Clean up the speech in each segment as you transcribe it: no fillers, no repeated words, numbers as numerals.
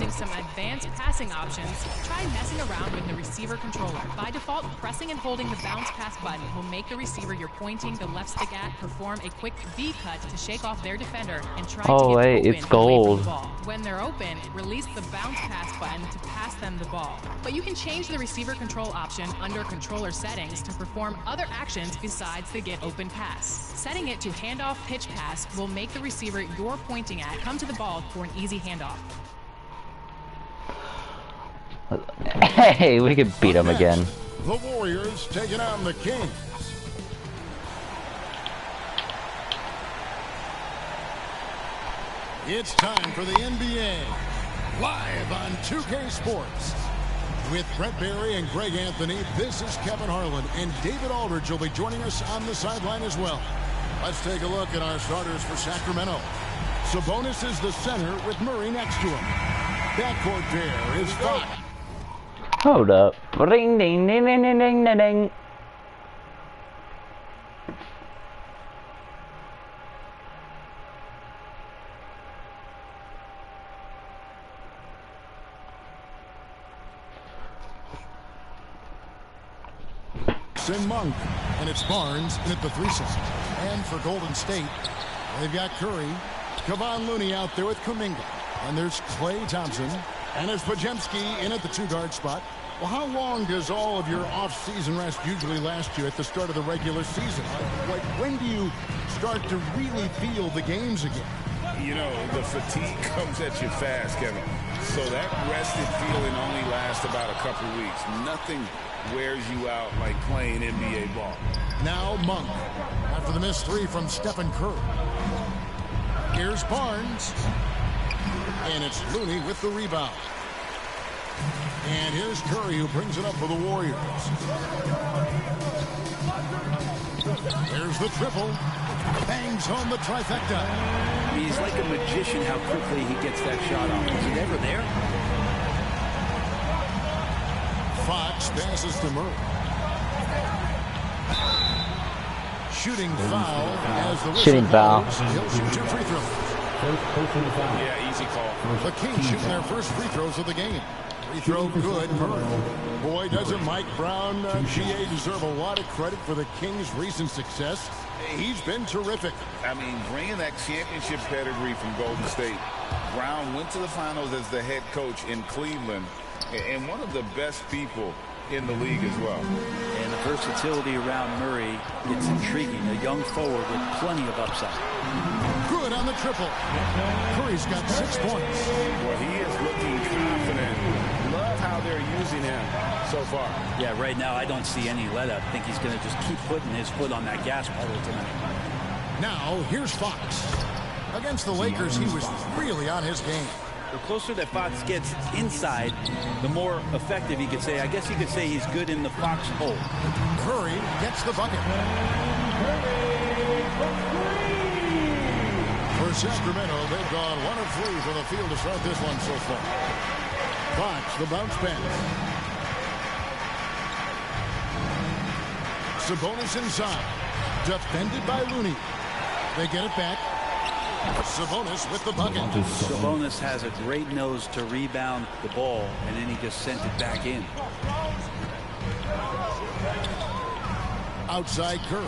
wanting some advanced passing options, try messing around with the receiver controller. By default, pressing and holding the bounce pass button will make the receiver you're pointing the left stick at perform a quick V cut to shake off their defender and try to get wait, open it's gold. away from the ball. When they're open, release the bounce pass button to pass them the ball. But you can change the receiver control option under controller settings to perform other actions besides the get open pass. Setting it to handoff pitch pass will make the receiver you're pointing at come to the ball for an easy handoff. Hey, we could beat them again. The Warriors taking on the Kings. It's time for the NBA, live on 2K Sports. With Brett Barry and Greg Anthony, this is Kevin Harlan, and David Aldridge will be joining us on the sideline as well. Let's take a look at our starters for Sacramento. Sabonis is the center with Murray next to him. Backcourt there is Fox. Hold up. Ring ding ding ding ding ding ding ding. And Monk, and it's Barnes in at the threesome. And for Golden State, they've got Curry, Kevon Looney out there with Kuminga, and there's Klay Thompson, and there's Podziemski in at the two-guard spot. Well, how long does all of your off-season rest usually last you at the start of the regular season? Like when do you start to really feel the games again? You know, the fatigue comes at you fast, Kevin. So that rested feeling only lasts about a couple weeks. Nothing wears you out like playing NBA ball. Now Monk, after the missed three from Stephen Curry. Here's Barnes. And it's Looney with the rebound. And here's Curry who brings it up for the Warriors. There's the triple. Bangs home the trifecta. He's like a magician how quickly he gets that shot off. Is it ever there? Fox passes to Murray. Shooting foul as the Shooting foul. He'll shoot two free throws. Yeah, easy call. The Kings shooting their first free throws of the game. Free throw good. Murray. Boy, doesn't Mike Brown, GA, deserve a lot of credit for the Kings' recent success. He's been terrific. I mean, bringing that championship pedigree from Golden State. Brown went to the finals as the head coach in Cleveland, and one of the best people in the league as well. And the versatility around Murray, it's intriguing. A young forward with plenty of upside. Good on the triple. Curry's got 6 points. Well, he is looking confident. Love how they're using him so far. Yeah, right now I don't see any let up. I think he's going to just keep putting his foot on that gas pedal tonight. Now, here's Fox. Against the Lakers, he was really on his game. The closer that Fox gets inside, the more effective he could say. I guess you could say he's good in the Fox hole. Curry gets the bucket. For Sacramento, they've gone 1 of 3 from the field to start this one so far. Fox, the bounce pass. Sabonis inside. Defended by Looney. They get it back. Sabonis with the bucket. Sabonis has a great nose to rebound the ball, and then he just sent it back in. Outside Curry.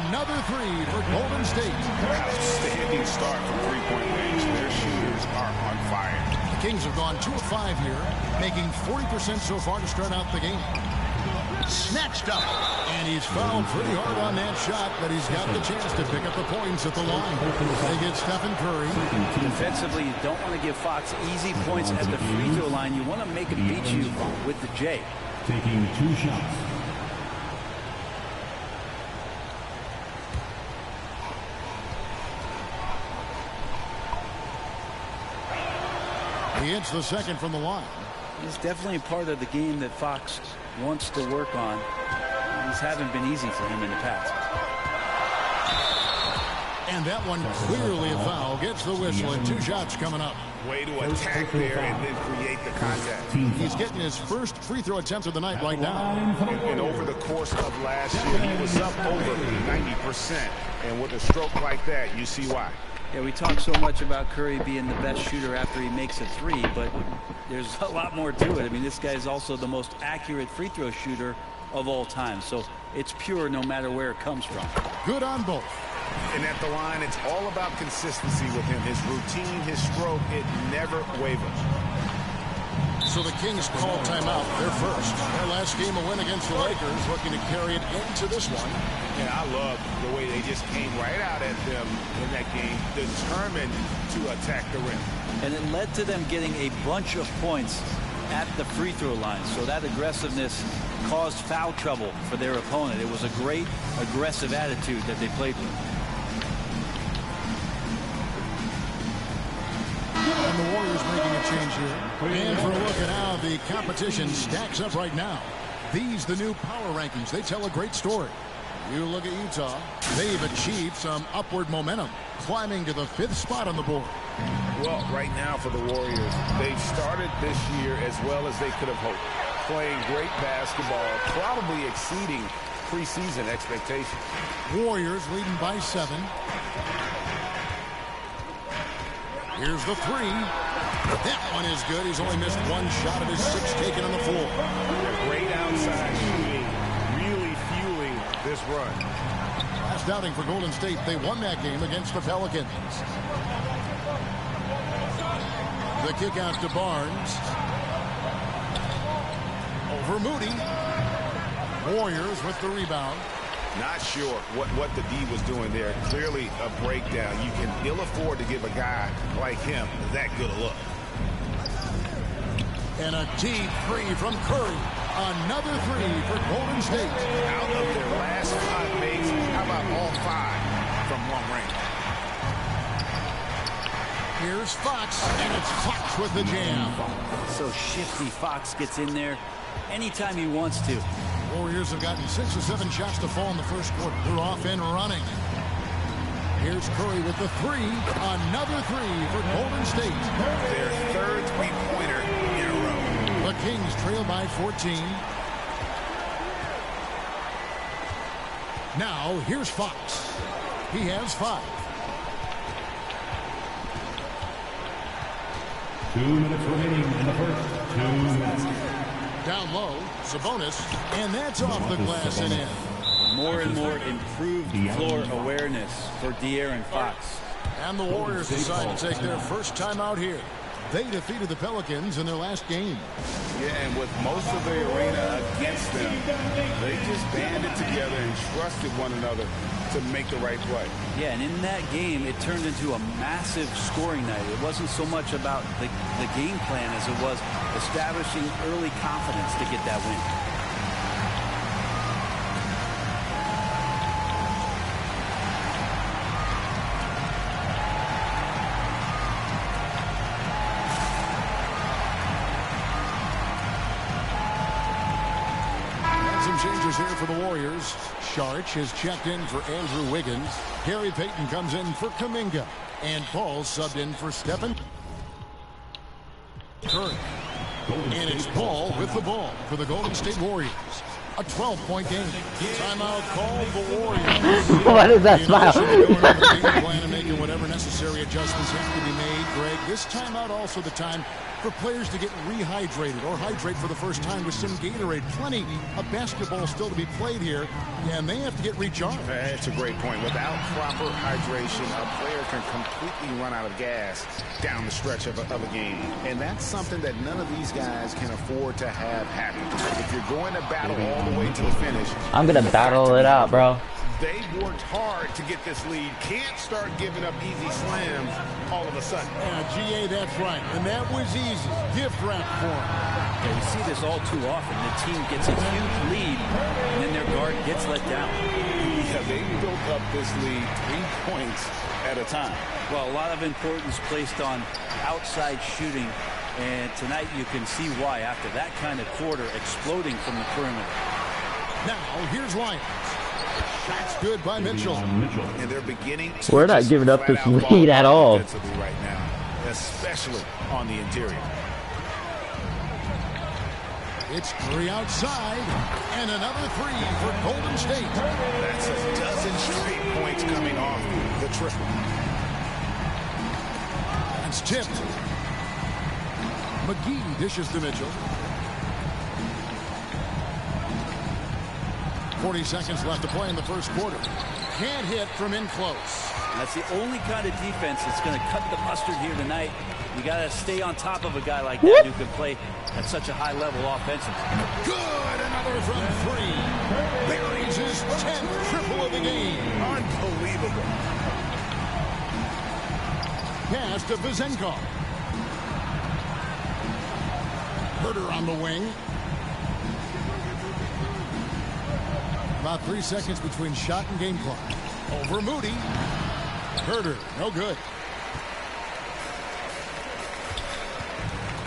Another three for Golden State. Outstanding start from three-point range. Their shooters are on fire. The Kings have gone 2 of 5 here, making 40% so far to start out the game. Snatched up. And he's fouled pretty hard on that shot, but he's got the chance to pick up the points at the line. They get Stephen Curry. Defensively, you don't want to give Fox easy points at the free throw line. You want to make him beat you with the J. Taking 2 shots. He hits the second from the line. It's definitely a part of the game that Fox wants to work on. These haven't been easy for him in the past. And that one clearly a foul. Gets the whistle and 2 shots coming up. Way to attack there and then create the contact. He's getting his first free throw attempt of the night right now. And over the course of last year, he was up over 90%. And with a stroke like that, you see why. Yeah, we talk so much about Curry being the best shooter after he makes a three, but there's a lot more to it. I mean, this guy is also the most accurate free throw shooter of all time. So it's pure no matter where it comes from. Good on both. And at the line, it's all about consistency with him. His routine, his stroke, it never wavers. So the Kings call timeout. They're first. Their last game a win against the Lakers, looking to carry it into this one. Yeah, I love the way they just came right out at them in that game, determined to attack the rim. And it led to them getting a bunch of points at the free throw line. So that aggressiveness caused foul trouble for their opponent. It was a great aggressive attitude that they played with. And the Warriors making a change here. And for a look at how the competition stacks up right now. These, the new power rankings, they tell a great story. You look at Utah, they've achieved some upward momentum, climbing to the 5th spot on the board. Well, right now for the Warriors, they've started this year as well as they could have hoped. Playing great basketball, probably exceeding preseason expectations. Warriors leading by 7. Here's the 3. That one is good. He's only missed one shot of his 6 taken on the floor. Great outside shooting, really fueling this run. Last outing for Golden State, they won that game against the Pelicans. The kick out to Barnes. Over Moody. Warriors with the rebound. Not sure what the D was doing there. Clearly a breakdown. You can ill afford to give a guy like him that good a look. And a deep 3 from Curry. Another 3 for Golden State. Out of their last 5 makes, how about all 5 from long range? Here's Fox, and it's Fox with the jam. So shifty. Fox gets in there anytime he wants to. Warriors have gotten 6 or 7 shots to fall in the first quarter. They're off and running. Here's Curry with the 3. Another 3 for Golden State. Their 3rd three-pointer in a row. The Kings trail by 14. Now, here's Fox. He has 5. 2 minutes remaining in the first. 2 minutes. Down low, Sabonis, and that's off the glass and in. More and more improved floor awareness for De'Aaron Fox. And the Warriors decide to take their first time out here. They defeated the Pelicans in their last game. Yeah, and with most of the arena against them, they just banded together and trusted one another to make the right play. Yeah, and in that game, it turned into a massive scoring night. It wasn't so much about the game plan as it was establishing early confidence to get that win. Changes here for the Warriors. Sharch has checked in for Andrew Wiggins. Gary Payton comes in for Kuminga. And Paul subbed in for Stephen Curry. And it's Paul with the ball for the Golden State Warriors. A 12-point game. Timeout called the Warriors. What is that smile? Plan and making whatever necessary adjustments have to be made, Greg. This timeout also the time for players to get rehydrated or hydrate for the first time with some Gatorade. Plenty of basketball still to be played here, and they have to get recharged. That's a great point. Without proper hydration, a player can completely run out of gas down the stretch of a game. And that's something that none of these guys can afford to have happen. If you're going to battle all the way to the finish, I'm going to battle it out, bro. They've worked hard to get this lead. Can't start giving up easy slams all of a sudden. Yeah, GA, that's right. And that was easy. Gift wrap for him. Yeah, you see this all too often. The team gets a huge lead, and then their guard gets let down. Yeah, they built up this lead 3 points at a time. Well, a lot of importance placed on outside shooting, and tonight you can see why after that kind of quarter exploding from the perimeter. Now, here's Lyons. That's good by Mitchell. And they're beginning to We're not giving up this lead at all. Right now, especially on the interior. It's Curry outside, and another 3 for Golden State. That's a dozen straight points coming off the triple. It's tipped. McGee dishes to Mitchell. 40 seconds left to play in the first quarter. Can't hit from in close. That's the only kind of defense that's going to cut the mustard here tonight. You got to stay on top of a guy like that who can play at such a high level offensively. Good, another from three. Buries his 10th triple of the game. Unbelievable. Pass to Vizenko. Herter on the wing. About 3 seconds between shot and game clock. Over Moody. Herter, no good.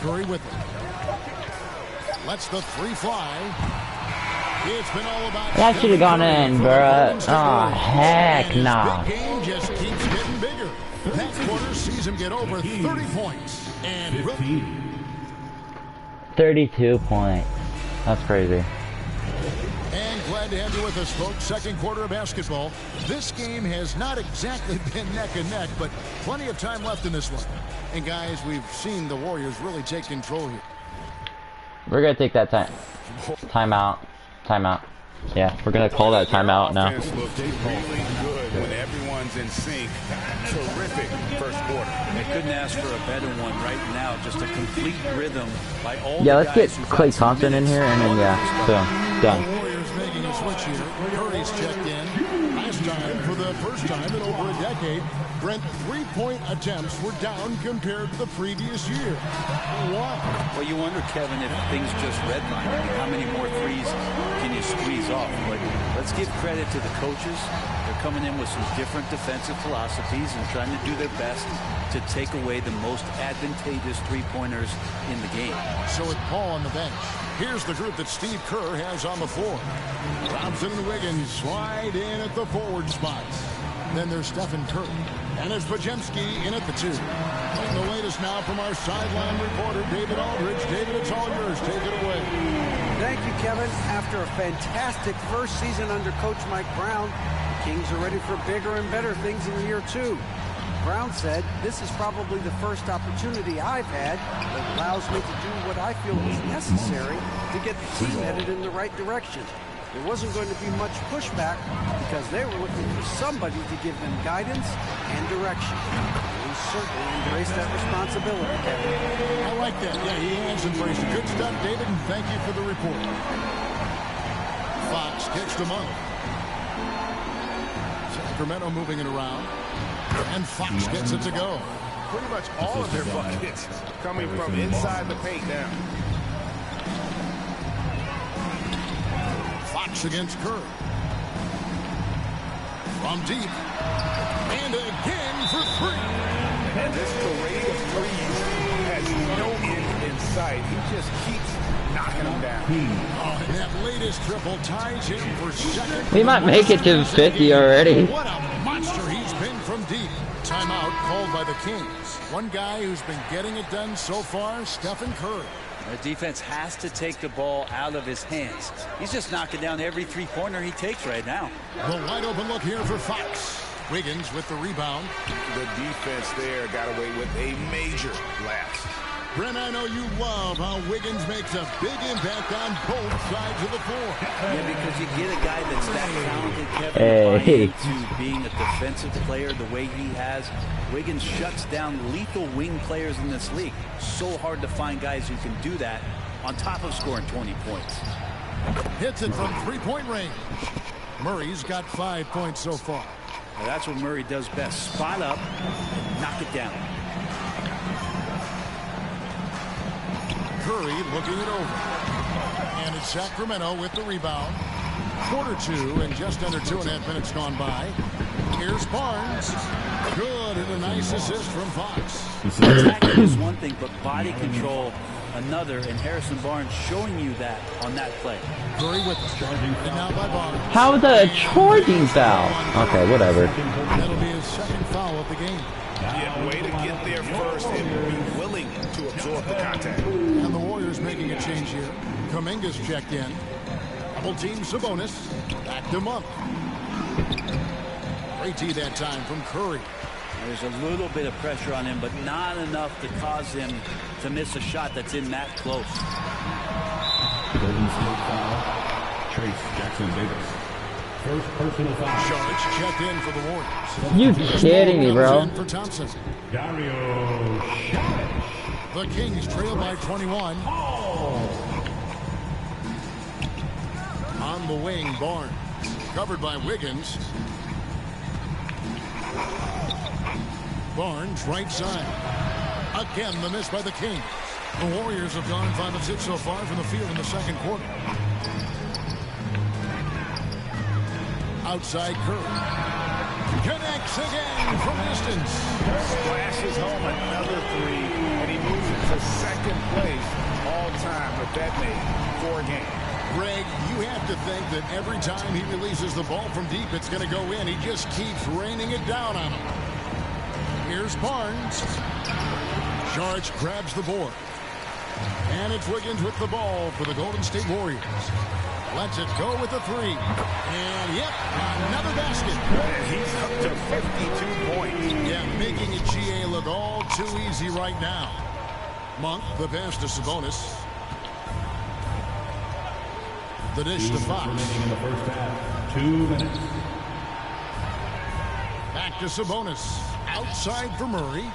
Curry with it. Lets the three fly. It's been all about That should have gone in, bruh. Oh, heck nah. Big game just keeps getting bigger. That quarter sees him get over 30 points. And 32 points. That's crazy. And glad to have you with us, folks. Second quarter of basketball. This game has not exactly been neck and neck, but plenty of time left in this one. And guys, we've seen the Warriors really take control here. We're gonna take that timeout. Timeout. Yeah, we're gonna call that timeout now. Offense looked really good when everyone's in sync. Terrific first quarter. They couldn't ask for a better one right now. Just a complete rhythm by all Yeah, the let's get guys who've Klay got some Thompson in minutes. here, and then yeah, boom, The done. Warriors making a switch here. Curry's checked in. Last time, for the first time in over a decade, Brent, three-point attempts were down compared to the previous year. Why? Well, you wonder, Kevin, if things just redline. I mean, how many more threes can you squeeze off? But let's give credit to the coaches. They're coming in with some different defensive philosophies and trying to do their best to take away the most advantageous three-pointers in the game. So with Paul on the bench, here's the group that Steve Kerr has on the floor. Thompson and Wiggins slide in at the forward spots. Then there's Stephen Curry. And there's Pajemski in at the 2. And the latest now from our sideline reporter, David Aldridge. David, it's all yours. Take it away. Thank you, Kevin. After a fantastic first season under Coach Mike Brown, the Kings are ready for bigger and better things in year 2. Brown said, "This is probably the first opportunity I've had that allows me to do what I feel is necessary to get the team headed in the right direction." There wasn't going to be much pushback because they were looking for somebody to give them guidance and direction. He certainly embraced that responsibility, Kevin. I like that. Yeah, he has embraced it. Good stuff, David, and thank you for the report. Fox kicks to Monk. Sacramento moving it around. And Fox gets it to go. Pretty much all of their buckets coming from inside the paint now. Fox against Curry. From deep. And again for three. And this parade of threes has no end in sight. He just keeps knocking them down. Oh, and that latest triple ties him for second. We might make it to 50 already. What a monster he's been from deep. Timeout called by the Kings. One guy who's been getting it done so far, Stephen Curry. The defense has to take the ball out of his hands. He's just knocking down every three-pointer he takes right now. The wide open look here for Fox. Wiggins with the rebound. The defense there got away with a major lapse. Brent, I know you love how Wiggins makes a big impact on both sides of the floor. Yeah, because you get a guy that's that talented, Kevin, Hey. to being a defensive player the way he has. Wiggins shuts down lethal wing players in this league. So hard to find guys who can do that on top of scoring 20 points. Hits it from three-point range. Murray's got 5 points so far. Now that's what Murray does best. Spot up and knock it down. Curry looking it over. And it's Sacramento with the rebound. Quarter 2 and just under 2.5 minutes gone by. Here's Barnes. Good, and a nice assist from Fox. Attacking is one thing, but body control another, and Harrison Barnes showing you that on that play. Curry with it. And now by Barnes. How is that a charging foul? Okay, whatever. That'll be his second foul of the game. Yeah, way to get there first and be willing to absorb the contact. And the Warriors making a change here. Kuminga's checked in. Double team Sabonis. Back to Monk. Great tee that time from Curry. There's a little bit of pressure on him, but not enough to cause him to miss a shot that's in that close. Golden State foul. Trace Jackson-Davis. First personal foul. Sharks checked in for the Warriors. You kidding me, bro? For Thompson. Dario Saric. The Kings trail by 21. On the wing, Barnes. Covered by Wiggins. Barnes, right side. Again, the miss by the Kings. The Warriors have gone 5 of 6 so far from the field in the second quarter. Outside Curry. Connects again from distance. Splashes home another three, and he moves it to second place all time with that made for a game. Greg, you have to think that every time he releases the ball from deep, it's going to go in. He just keeps raining it down on him. Here's Barnes. Sharks grabs the board. And it's Wiggins with the ball for the Golden State Warriors. Lets it go with the three. And, yep, another basket. And he's up to 52 points. Yeah, making it GA look all too easy right now. Monk, the pass to Sabonis. The dish to Fox. Remaining in the first half. 2 minutes. Back to Sabonis. Outside for Murray.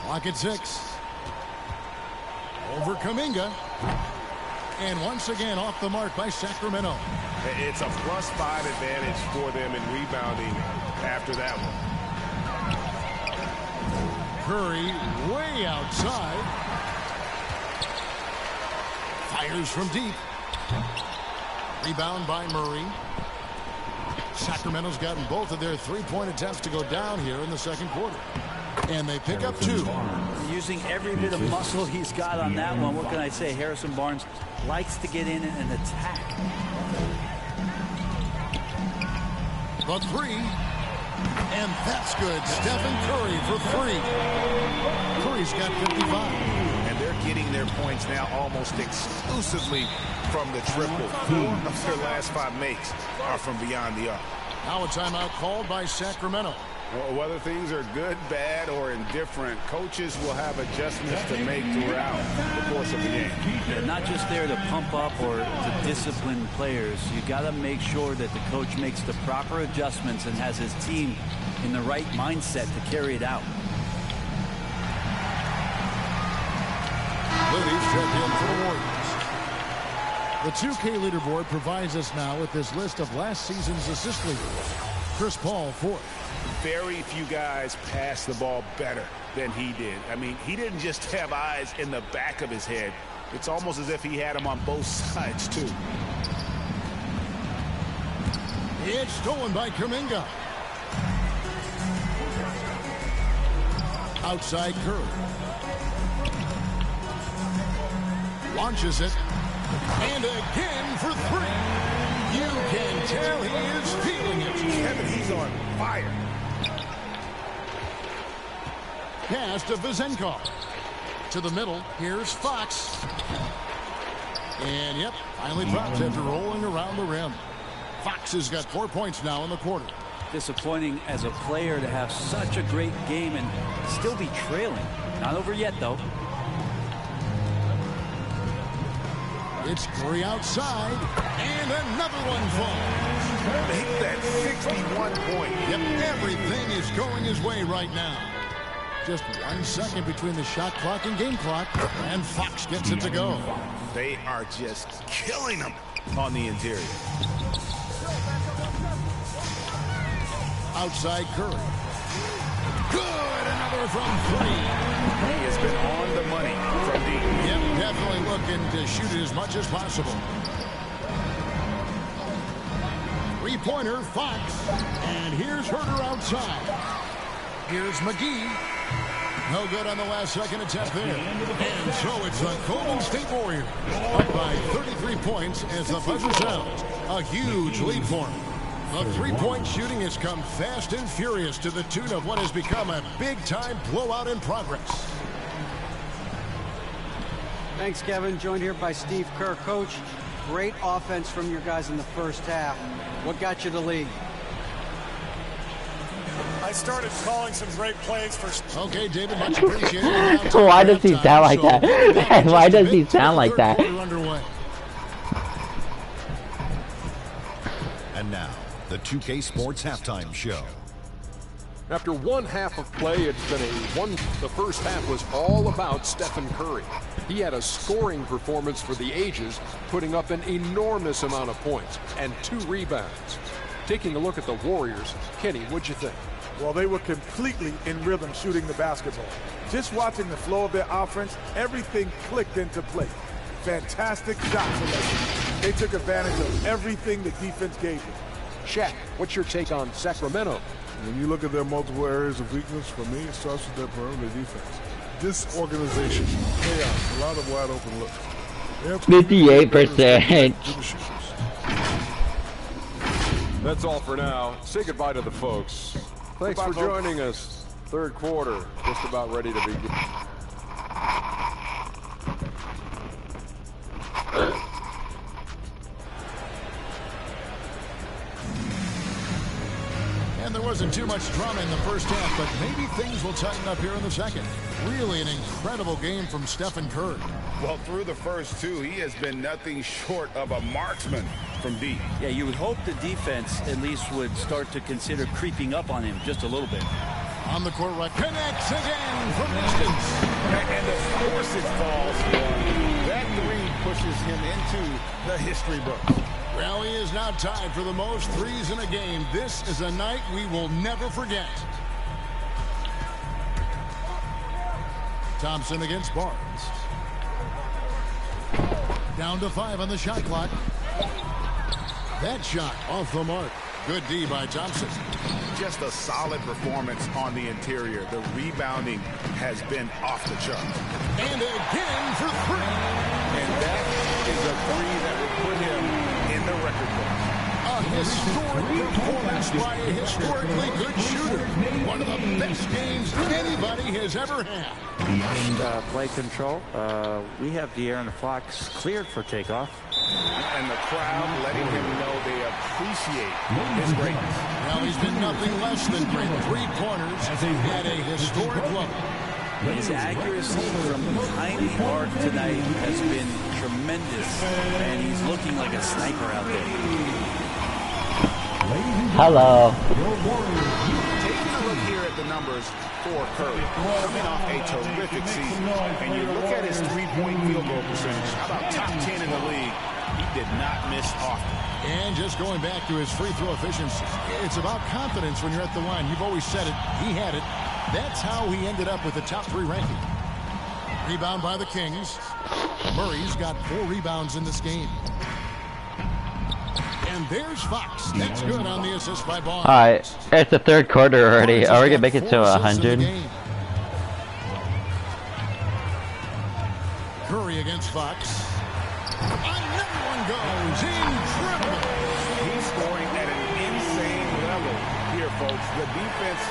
Clock at 6. Over Kuminga. And once again off the mark by Sacramento. It's a +5 advantage for them in rebounding after that one. Curry way outside. Fires from deep. Rebound by Murray. Sacramento's gotten both of their three-point attempts to go down here in the second quarter. And they pick up 2. Using every bit of muscle he's got on that one. What can I say? Harrison Barnes likes to get in and attack. The three. And that's good. Stephen Curry for 3. Curry's got 55. And they're getting their points now almost exclusively from the triple. 4 of their last 5 makes are from beyond the arc. Now a timeout called by Sacramento. Well, whether things are good, bad, or indifferent, coaches will have adjustments to make throughout the course of the game. They're not just there to pump up or to discipline players. You got to make sure that the coach makes the proper adjustments and has his team in the right mindset to carry it out. Looney's checked in for the Warriors. The 2K leaderboard provides us now with this list of last season's assist leaders. Chris Paul, 4th. Very few guys pass the ball better than he did. I mean, he didn't just have eyes in the back of his head. It's almost as if he had them on both sides, too. It's stolen by Kuminga. Outside Curry. Launches it. And again for 3. You can tell he is feeling it. Kevin, he's on fire. Pass to Vizenkov. To the middle. Here's Fox. And, yep, finally drops after rolling around the rim. Fox has got 4 points now in the quarter. Disappointing as a player to have such a great game and still be trailing. Not over yet, though. It's Curry outside. And another one falls. Make that 61 point. Yep, everything is going his way right now. Just 1 second between the shot clock and game clock, and Fox gets it to go. They are just killing them on the interior. Outside Curry. Good, another from 3. He has been on the money from deep. Yep, definitely looking to shoot it as much as possible. Three-pointer, Fox. And here's Herter outside. Here's McGee. No good on the last second attempt there. And so it's the Golden State Warriors up by 33 points as the buzzer sounds. A huge lead for them. The three-point shooting has come fast and furious to the tune of what has become a big-time blowout in progress. Thanks, Kevin. Joined here by Steve Kerr. Coach, great offense from your guys in the first half. What got you the lead? I started calling some great plays for... Okay, David, much appreciated. Why does he sound like that? Man, why does he sound like that? And now, the 2K Sports Halftime Show. After one half of play, it's been the first half was all about Stephen Curry. He had a scoring performance for the ages, putting up an enormous amount of points and 2 rebounds. Taking a look at the Warriors, Kenny, what'd you think? Well, they were completely in rhythm shooting the basketball. Just watching the flow of their offense, everything clicked into place. Fantastic shot selection. They took advantage of everything the defense gave them. Shaq, what's your take on Sacramento? When you look at their multiple areas of weakness, for me, it starts with their perimeter defense. This organization, chaos, a lot of wide open looks. 58%. That's all for now. Say goodbye to the folks. Thanks for joining us. Third quarter, just about ready to begin. And there wasn't too much drama in the first half, but maybe things will tighten up here in the second. Really an incredible game from Stephen Curry. Well, through the first 2, he has been nothing short of a marksman from deep. Yeah, you would hope the defense at least would start to consider creeping up on him just a little bit. On the court right, connects again from distance. And of course it falls for him. That 3 pushes him into the history books. Well, he is now tied for the most threes in a game. This is a night we will never forget. Thompson against Barnes. Down to 5 on the shot clock. That shot off the mark. Good D by Thompson. Just a solid performance on the interior. The rebounding has been off the chart. And again for 3. And that is a 3 that will put him in the record book. A historic performance by a historically good shooter. One of the best games anybody has ever had. And play control. We have De'Aaron Fox cleared for takeoff. And the crowd letting him know they appreciate his greatness. Well, he's been nothing less than great. 3 pointers at a historic level. His accuracy from the tiny arc tonight has been tremendous, and he's looking like a sniper out there. Hello. Taking a look here at the numbers for Curry, coming off a terrific season, and you look at his 3-point field goal percentage, how about top 10 in the league? He did not miss often. And just going back to his free throw efficiency, it's about confidence when you're at the line. You've always said it. He had it. That's how he ended up with the top 3 ranking. Rebound by the Kings. Murray's got 4 rebounds in this game. And there's Fox. That's good on the assist by Barnes. Alright, it's the third quarter already. Are we gonna make it to 100? Curry against Fox. Another one goes. Incredible. He's scoring at an insane level here, folks. The defense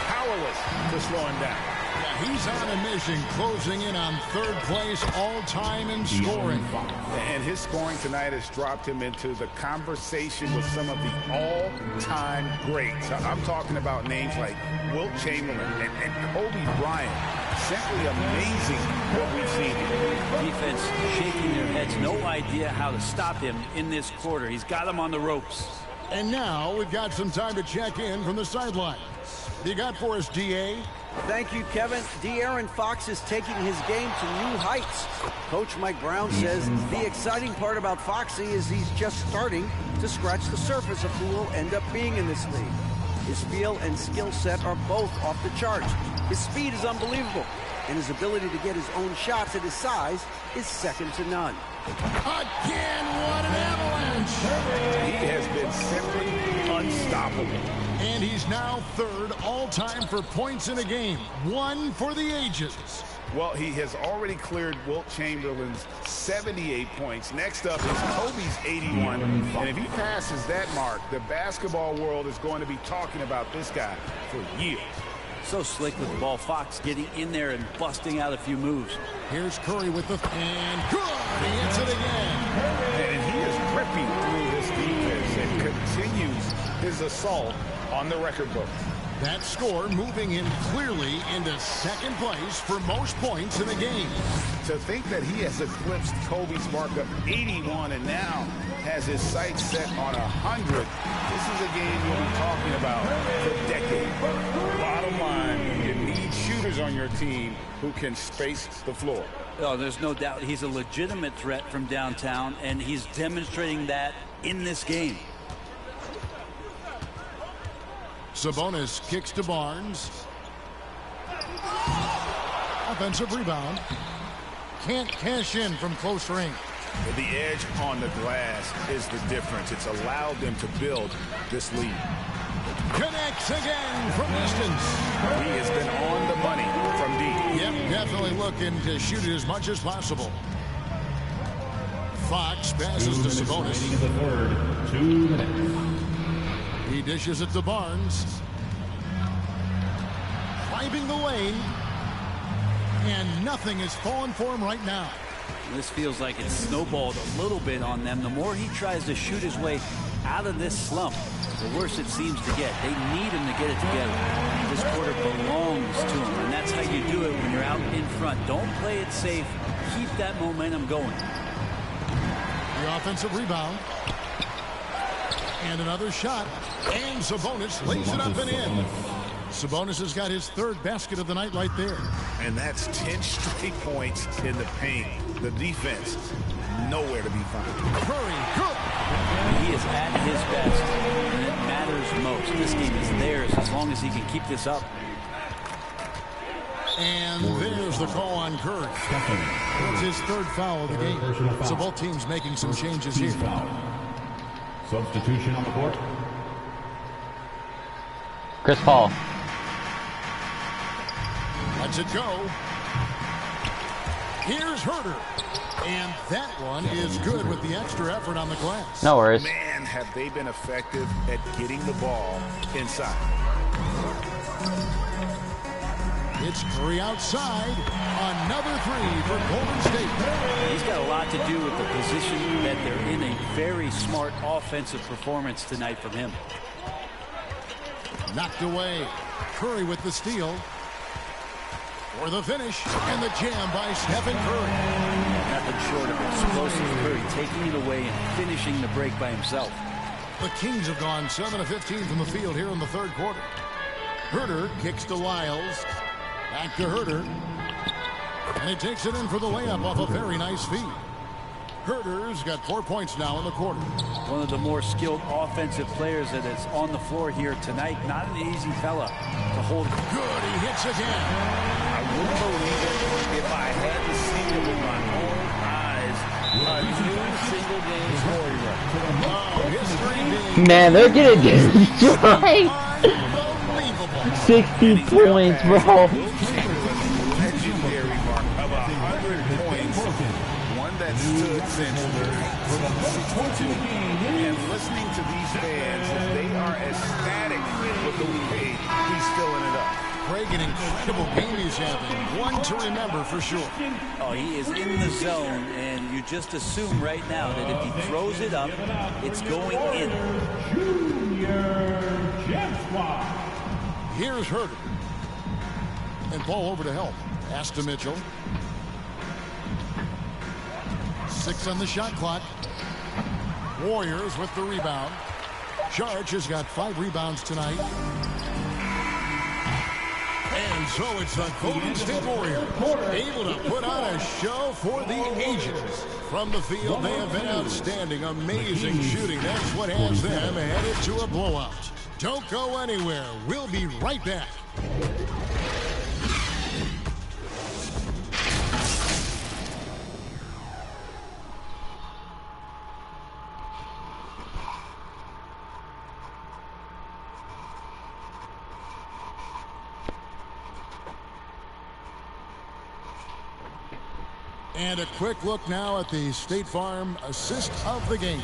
powerless to slow him down. Yeah, he's on a mission, closing in on 3rd place all-time in scoring. And his scoring tonight has dropped him into the conversation with some of the all-time greats. I'm talking about names like Wilt Chamberlain and Kobe Bryant. Simply amazing what we've seen here. Defense shaking their heads. No idea how to stop him in this quarter. He's got him on the ropes. And now we've got some time to check in from the sideline. What you got for us, D.A.? Thank you, Kevin. De'Aaron Fox is taking his game to new heights. Coach Mike Brown says the exciting part about Foxy is he's just starting to scratch the surface of who will end up being in this league. His feel and skill set are both off the charts. His speed is unbelievable, and his ability to get his own shots at his size is second to none. Again, what an avalanche! He has been simply unstoppable. And he's now 3rd all-time for points in a game. 1 for the ages. Well, he has already cleared Wilt Chamberlain's 78 points. Next up is Kobe's 81. And if he passes that mark, the basketball world is going to be talking about this guy for years. So slick with the ball. Fox getting in there and busting out a few moves. Here's Curry with the... And good! He hits it again. And he is ripping through this defense and continues his assault on the record book. That score moving him clearly into second place for most points in the game. To think that he has eclipsed Kobe's mark of 81 and now has his sights set on 100. This is a game you'll be talking about for decades. Bottom line, you need shooters on your team who can space the floor. Oh, there's no doubt he's a legitimate threat from downtown, and he's demonstrating that in this game. Sabonis kicks to Barnes. Offensive rebound. Can't cash in from close range. The edge on the glass is the difference. It's allowed them to build this lead. Connects again from distance. He has been on the money from deep. Yep, definitely looking to shoot it as much as possible. Fox passes to Sabonis. In the third, 2 minutes. He dishes it to Barnes. Driving the lane. And nothing is falling for him right now. This feels like it's snowballed a little bit on them. The more he tries to shoot his way out of this slump, the worse it seems to get. They need him to get it together. This quarter belongs to him, and that's how you do it when you're out in front. Don't play it safe. Keep that momentum going. The offensive rebound. And another shot. And Sabonis lays it up and in. Sabonis has got his third basket of the night right there. And that's 10 straight points in the paint. The defense, nowhere to be found. Curry, good. He is at his best, and it matters most. This game is theirs as long as he can keep this up. And there's the call on Curry. It's his third foul of the game. So both teams making some changes here. Substitution on the court. Chris Paul. Lets it go. Here's Herter. And that one is good with the extra effort on the glass. No worries. Man, have they been effective at getting the ball inside. It's Curry outside. Another three for Golden State. He's got a lot to do with the position that they're in. A very smart offensive performance tonight from him. Knocked away. Curry with the steal. For the finish. And the jam by Stephen Curry. Nothing short of explosive Curry taking it away and finishing the break by himself. The Kings have gone 7 of 15 from the field here in the third quarter. Herter kicks to Lyles. Back to Herter. And he takes it in for the layup off a very nice feed. Herter's got 4 points now in the quarter. One of the more skilled offensive players that is on the floor here tonight. Not an easy fella to hold. Good, he hits again. I wouldn't believe it if I hadn't seen it with my own eyes. A new single game scoring record. Oh, history. Man, they're gonna destroy. Unbelievable. 60 points, bro. Legendary mark of 100 points. One that stood since 1962. And listening to these fans, they are ecstatic with the way he's filling it up. Craig, an incredible game he's having. One to remember for sure. Oh, he is in the zone, and you just assume right now that if he throws it up, it's going in. Here's Herter. And Paul over to help. Pass to Mitchell. 6 on the shot clock. Warriors with the rebound. Saric has got 5 rebounds tonight. And so it's the Golden State Warriors able to put on a show for the ages. From the field, they have been outstanding. Amazing shooting. That's what has them headed to a blowout. Don't go anywhere. We'll be right back. And a quick look now at the State Farm assist of the game.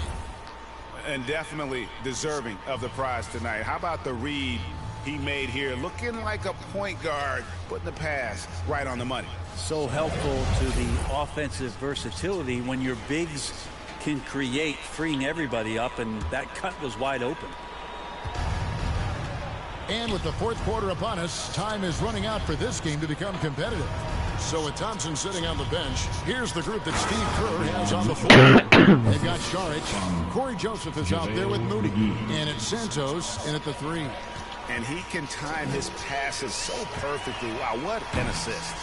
And definitely deserving of the prize tonight. How about the read he made here? Looking like a point guard, putting the pass right on the money. So helpful to the offensive versatility when your bigs can create, freeing everybody up, and that cut was wide open. And with the fourth quarter upon us, time is running out for this game to become competitive. So with Thompson sitting on the bench, here's the group that Steve Kerr has on the floor. They've got Saric. Corey Joseph is out there with Moody. And it's Santos in at the 3. And he can time his passes so perfectly. Wow, what an assist.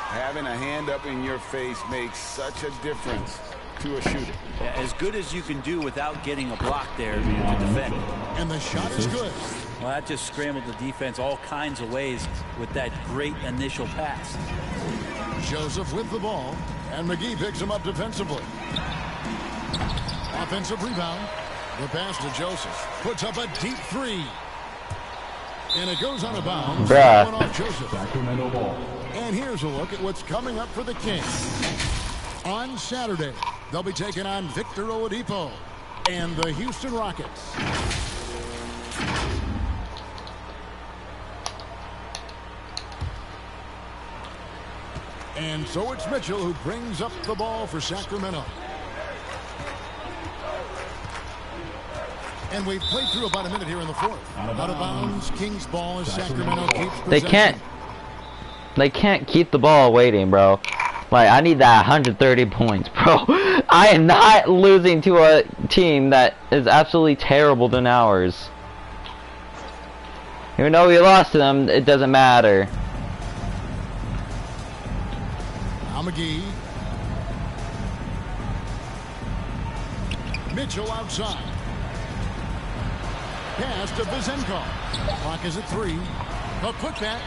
Having a hand up in your face makes such a difference to a shooter. Yeah, as good as you can do without getting a block there to defend. And the shot is good. Well, that just scrambled the defense all kinds of ways with that great initial pass. Joseph with the ball, and McGee picks him up defensively. Offensive rebound. The pass to Joseph. Puts up a deep 3. And it goes on a bounce. Bruh. Off Joseph. And here's a look at what's coming up for the Kings. On Saturday, they'll be taking on Victor Oladipo and the Houston Rockets. And so it's Mitchell who brings up the ball for Sacramento. And we've played through about a minute here in the fourth. Out of bounds, Kings ball as Sacramento keeps possession. They can't keep the ball waiting, bro. Like, I need that 130 points, bro. I am not losing to a team that is absolutely terrible than ours. Even though we lost to them, it doesn't matter. McGee. Mitchell outside. Pass to Vizenko. Clock is at 3. A putback.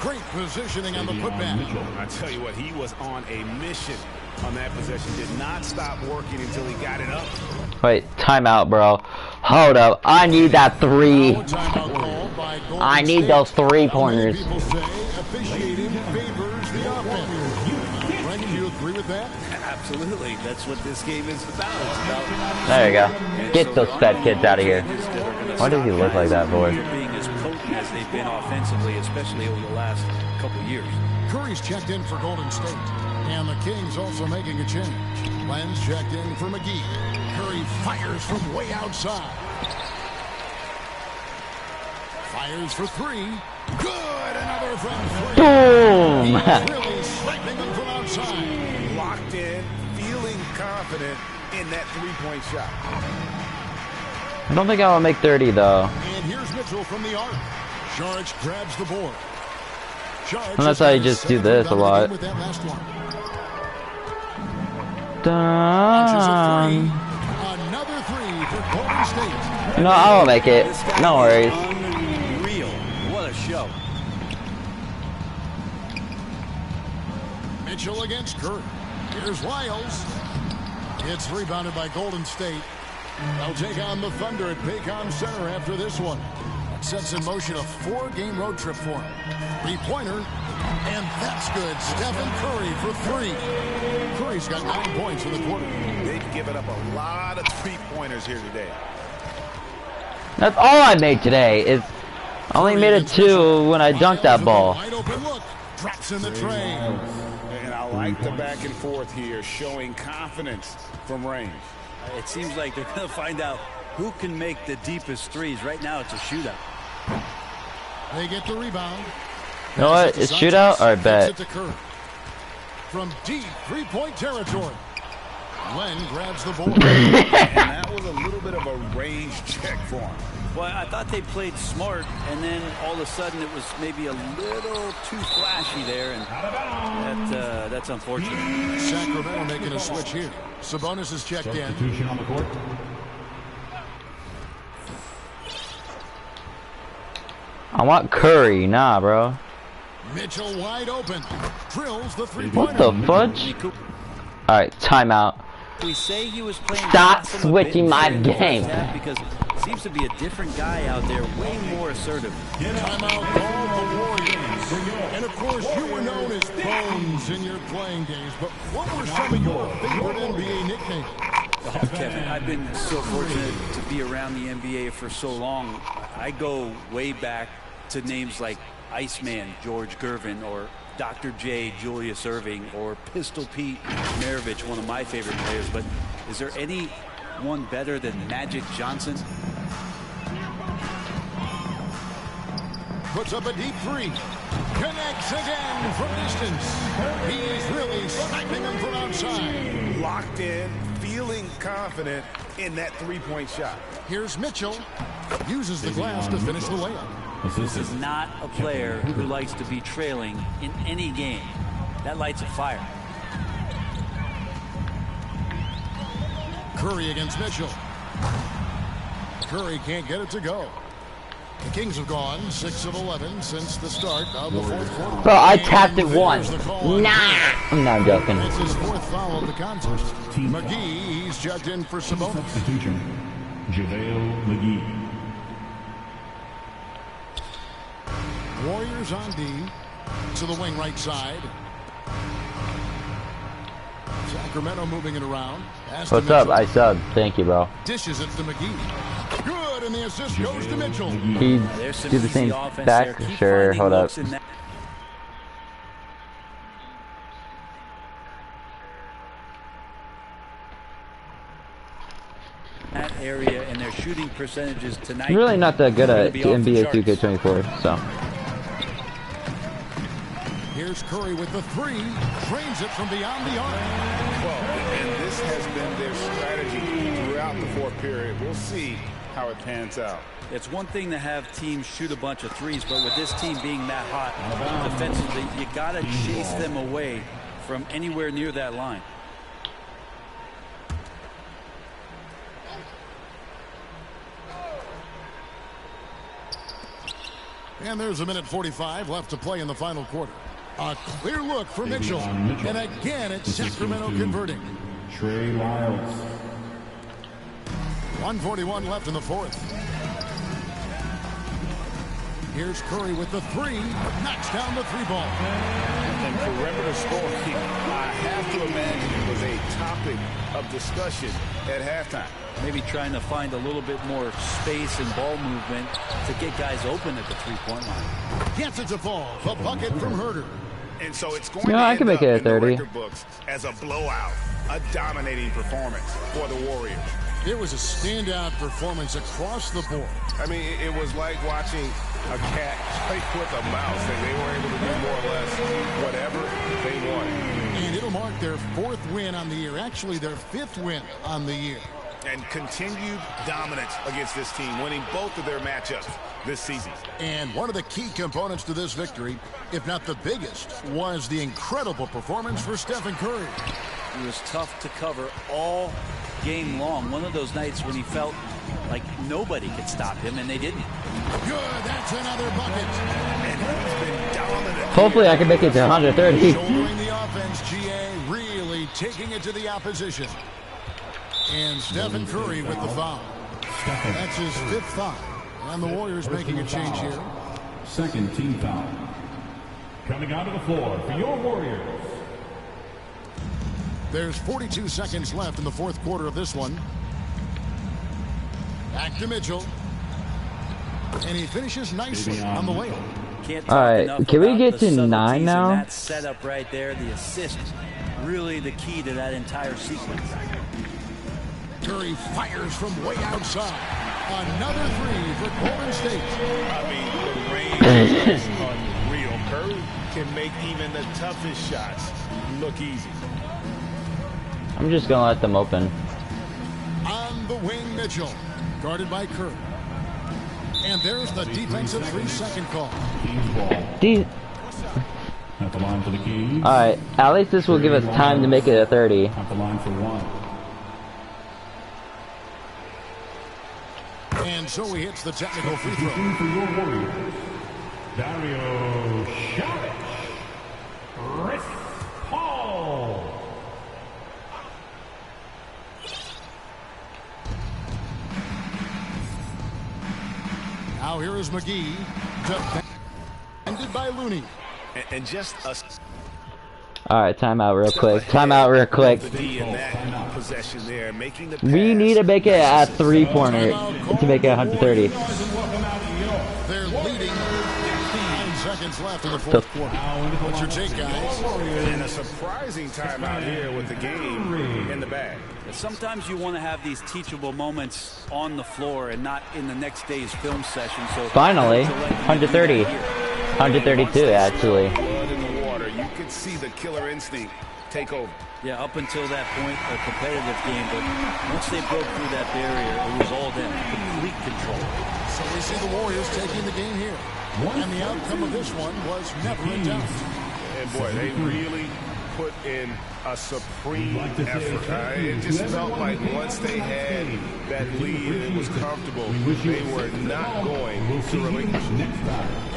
Great positioning on the putback. I tell you what, he was on a mission on that possession. Did not stop working until he got it up. Wait, timeout, bro. Hold up. I need that 3. I need those 3-pointers. People say officiating favors the offense. Brendan, do you agree with that? Absolutely. That's what this game is about. It's about there you go. Get those fat kids out of here. Why does he look like that, boy? Being as potent as they've been offensively, especially over the last couple years. Curry's checked in for Golden State. And the Kings also making a change. Len's checked in for McGee. Curry fires from way outside. Fires for 3. Good! Another from 3. Boom! He's really sniping them from outside. Locked in, feeling confident in that 3-point shot. I don't think I will make 30, though. And here's Mitchell from the arc. Saric grabs the board. Unless I just do this a lot. Done. Another 3 for Golden State. No, I will make it. No worries. Unreal. What a show. Mitchell against Curry. Here's Lyles. It's rebounded by Golden State. They'll take on the Thunder at Paycom Center after this one. Sets in motion a 4-game road trip for him. 3-pointer, and that's good. Stephen Curry for 3. Curry's got 9 points in the quarter. They've given up a lot of 3-pointers here today. That's all I made today. Is I only made it 2 when I dunked that ball. Wide open look. Drops in the tray. And I like the back and forth here, showing confidence from range. It seems like they're going to find out who can make the deepest threes. Right now, it's a shootout. They get the rebound. You know what? It's shootout or bet. From deep 3-point territory. Len grabs the board. And that was a little bit of a range check for him. Well, I thought they played smart, and then all of a sudden it was maybe a little too flashy there, and that's unfortunate. Sacramento making a switch here. Sabonis is checked in. On the court. I want Curry. Nah, bro. Mitchell wide open. Drills the 3-pointer. What the fudge? Alright, timeout. We say he was playing. Stop switching my game. Because it seems to be a different guy out there, way more assertive. Timeout called the Warriors. And of course, you were known as Bones in your playing days. But what were some of your favorite NBA nicknames? Oh, Kevin, I've been so fortunate to be around the NBA for so long. I go way back to names like Iceman, George Gervin, or Dr. J, Julius Erving, or Pistol Pete Maravich, one of my favorite players. But is there any one better than Magic Johnson? puts up a deep three. Connects again from distance. He's really sniping them from outside. Locked in, feeling confident in that three-point shot. Here's Mitchell. Uses the glass to finish the layup. This is not a player who likes to be trailing in any game. That lights a fire. Curry against Mitchell. Curry can't get it to go. The Kings have gone 6 of 11 since the start of the fourth quarter. Bro, I tapped it once. Nah. No, I'm joking. It's his fourth foul of the contest. McGee, he's checked in for Sabonis. Substitution. JaVale McGee. Warriors on D. To the wing right side. Sacramento moving it around. What's up? I subbed. Thank you, bro. Dishes it to McGee. Good, and the assist goes to Mitchell. He do the same back? Sure, hold up. That area and their shooting percentages tonight. I'm really not that good at NBA2k24, so. Here's Curry with the three. Drains it from beyond the arc. Well, and this has been their strategy throughout the fourth period. We'll see how it pans out. It's one thing to have teams shoot a bunch of threes, but with this team being that hot defensively, you got to chase them away from anywhere near that line. And there's a minute 45 left to play in the final quarter. A clear look for Mitchell. And again, it's Sacramento converting. Trey Lyles. 1:41 left in the fourth. Here's Curry with the three. Knocks down the three ball. And perimeter scoring, I have to imagine it was a topic of discussion at halftime. Maybe trying to find a little bit more space and ball movement to get guys open at the three-point line. Gets it to fall. The bucket from Herter. And so it's going No, to I end can make up it a in the 30. record books as a blowout, a dominating performance for the Warriors. It was a standout performance across the board. I mean, it was like watching a cat play with a mouse, and they were able to do more or less whatever they wanted. And it'll mark their fourth win on the year, actually their fifth win on the year. And continued dominance against this team, winning both of their matchups this season. And one of the key components to this victory, if not the biggest, was the incredible performance for Stephen Curry. He was tough to cover all game long. One of those nights when he felt like nobody could stop him, and they didn't. Good, that's another bucket. And he's been dominant. Hopefully I can make it to 130. Shouldering the offense, GA really taking it to the opposition. And Stephen Curry with the foul. That's his fifth foul. And the Warriors making a change here. Second team foul. Coming out of the floor for your Warriors. There's 42 seconds left in the fourth quarter of this one. Back to Mitchell. And he finishes nicely on the layup. All right, can we get to 9 now? That setup right there, the assist, really the key to that entire sequence. Curry fires from way outside. Another three for Golden State. I mean, the range is unreal. Curry can make even the toughest shots look easy. I'm just gonna let them open. On the wing, Mitchell, guarded by Curry. And there's the defensive 3-second call. At the line for the Kings. All right, at least this will give us time to make it a 30. At the line for one. And so he hits the technical free throw. For your Warriors, Dario Saric. Chris Paul. Now here is McGee, defended by Looney. And just us. All right, timeout real quick. Timeout real quick. Possession there, making the We need to make it at 3-pointer to make it 130. They're leading 9 seconds seconds left in the fourth quarter. What's your take, guys? And a surprising timeout here with the game in the bag. Sometimes you want to have these teachable moments on the floor and not in the next day's film session. So finally, 130, 132 actually. Blood in the water. You could see the killer instinct take over. Yeah, up until that point, a competitive game, but once they broke through that barrier, it was all them, complete control. So we see the Warriors taking the game here. And the outcome of this one was never in doubt. And boy, they really put in a supreme effort. It just felt like once they had that lead and it was comfortable, they were not going to relinquish it.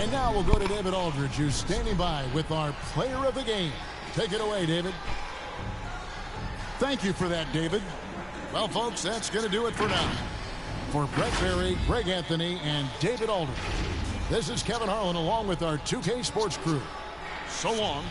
And now we'll go to David Aldridge, who's standing by with our player of the game. Take it away, David. Thank you for that, David. Well, folks, that's going to do it for now. For Brett Berry, Greg Anthony, and David Aldridge, this is Kevin Harlan along with our 2K Sports crew. So long.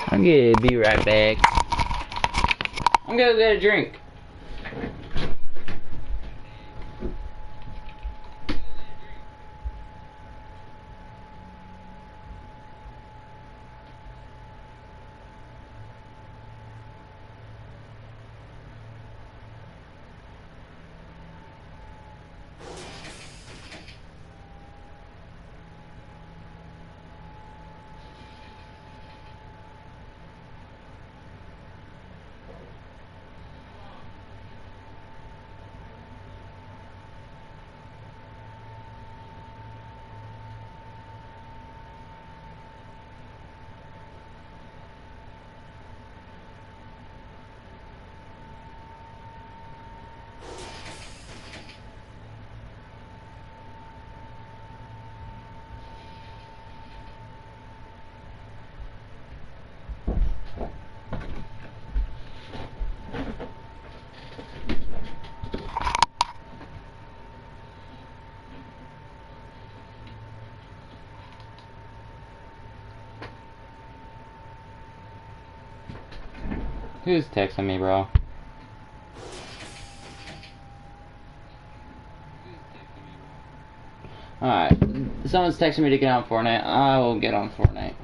I'm gonna be right back. I'm gonna get a drink. Who's texting me, bro? Alright, someone's texting me to get on Fortnite. I will get on Fortnite.